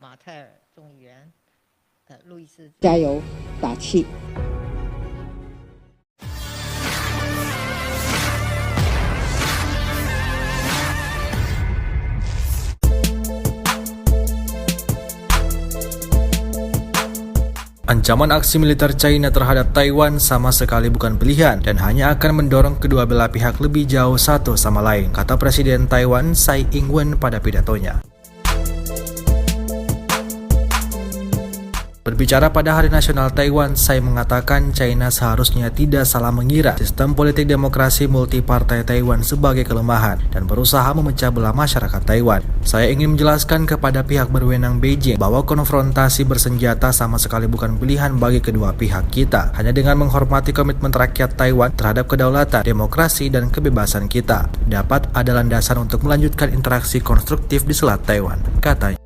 马泰尔众议员路易斯加油打气。Ancaman aksi militer China terhadap Taiwan sama sekali bukan pilihan dan hanya akan mendorong kedua belah pihak lebih jauh satu sama lain, kata Presiden Taiwan Tsai Ing-wen pada pidatonya. Berbicara pada Hari Nasional Taiwan, Tsai mengatakan China seharusnya tidak salah mengira sistem politik demokrasi multipartai Taiwan sebagai kelemahan dan berusaha memecah belah masyarakat Taiwan. Saya ingin menjelaskan kepada pihak berwenang Beijing bahwa konfrontasi bersenjata sama sekali bukan pilihan bagi kedua pihak kita. Hanya dengan menghormati komitmen rakyat Taiwan terhadap kedaulatan, demokrasi, dan kebebasan kita, dapat ada landasan untuk melanjutkan interaksi konstruktif di Selat Taiwan, katanya.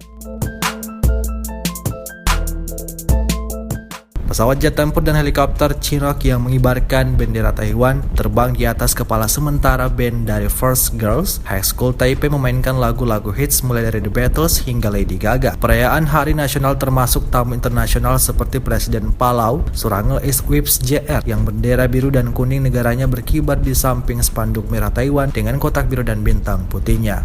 Pesawat jet tempur dan helikopter Chinook yang mengibarkan bendera Taiwan terbang di atas kepala sementara band dari First Girls High School Taipei memainkan lagu-lagu hits mulai dari The Beatles hingga Lady Gaga. Perayaan Hari Nasional termasuk tamu internasional seperti Presiden Palau, Surangel Iswips JR yang bendera biru dan kuning negaranya berkibar di samping spanduk merah Taiwan dengan kotak biru dan bintang putihnya.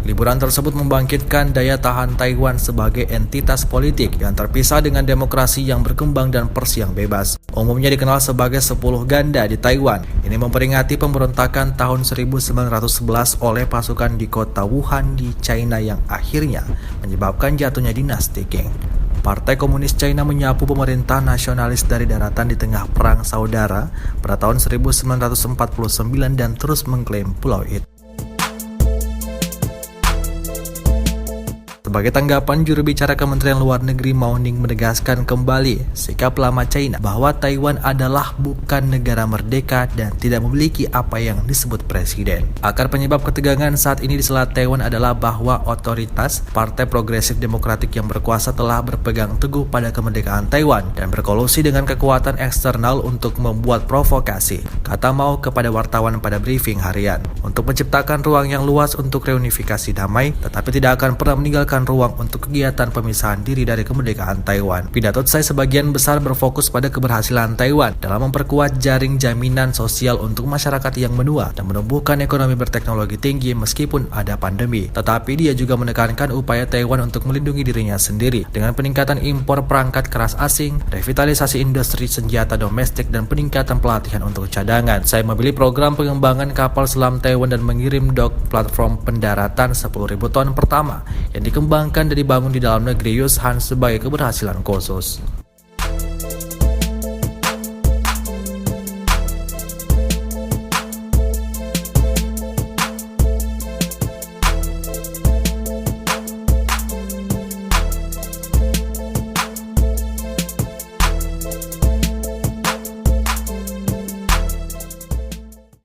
Liburan tersebut membangkitkan daya tahan Taiwan sebagai entitas politik yang terpisah dengan demokrasi yang berkembang dan pers yang bebas. Umumnya dikenal sebagai 10 ganda di Taiwan. Ini memperingati pemberontakan tahun 1911 oleh pasukan di kota Wuhan di China yang akhirnya menyebabkan jatuhnya dinasti Qing. Partai Komunis China menyapu pemerintah nasionalis dari daratan di tengah perang saudara pada tahun 1949 dan terus mengklaim pulau itu. Sebagai tanggapan, juru bicara Kementerian Luar Negeri Mao Ning menegaskan kembali sikap lama China bahwa Taiwan adalah bukan negara merdeka dan tidak memiliki apa yang disebut presiden. Akar penyebab ketegangan saat ini di Selat Taiwan adalah bahwa otoritas Partai Progresif Demokratik yang berkuasa telah berpegang teguh pada kemerdekaan Taiwan dan berkolusi dengan kekuatan eksternal untuk membuat provokasi, kata Mao kepada wartawan pada briefing harian, untuk menciptakan ruang yang luas untuk reunifikasi damai, tetapi tidak akan pernah meninggalkan ruang untuk kegiatan pemisahan diri dari kemerdekaan Taiwan. Pidato Tsai sebagian besar berfokus pada keberhasilan Taiwan dalam memperkuat jaring jaminan sosial untuk masyarakat yang menua dan menumbuhkan ekonomi berteknologi tinggi meskipun ada pandemi. Tetapi dia juga menekankan upaya Taiwan untuk melindungi dirinya sendiri dengan peningkatan impor perangkat keras asing, revitalisasi industri senjata domestik, dan peningkatan pelatihan untuk cadangan. Tsai memilih program pengembangan kapal selam Taiwan dan mengirim dock platform pendaratan 10.000 ton pertama yang dikembangkan dan dibangun di dalam negeri Yushan sebagai keberhasilan khusus.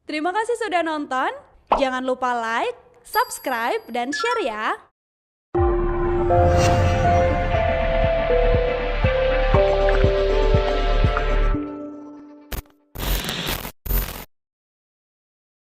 Terima kasih sudah nonton. Jangan lupa like, subscribe, dan share ya.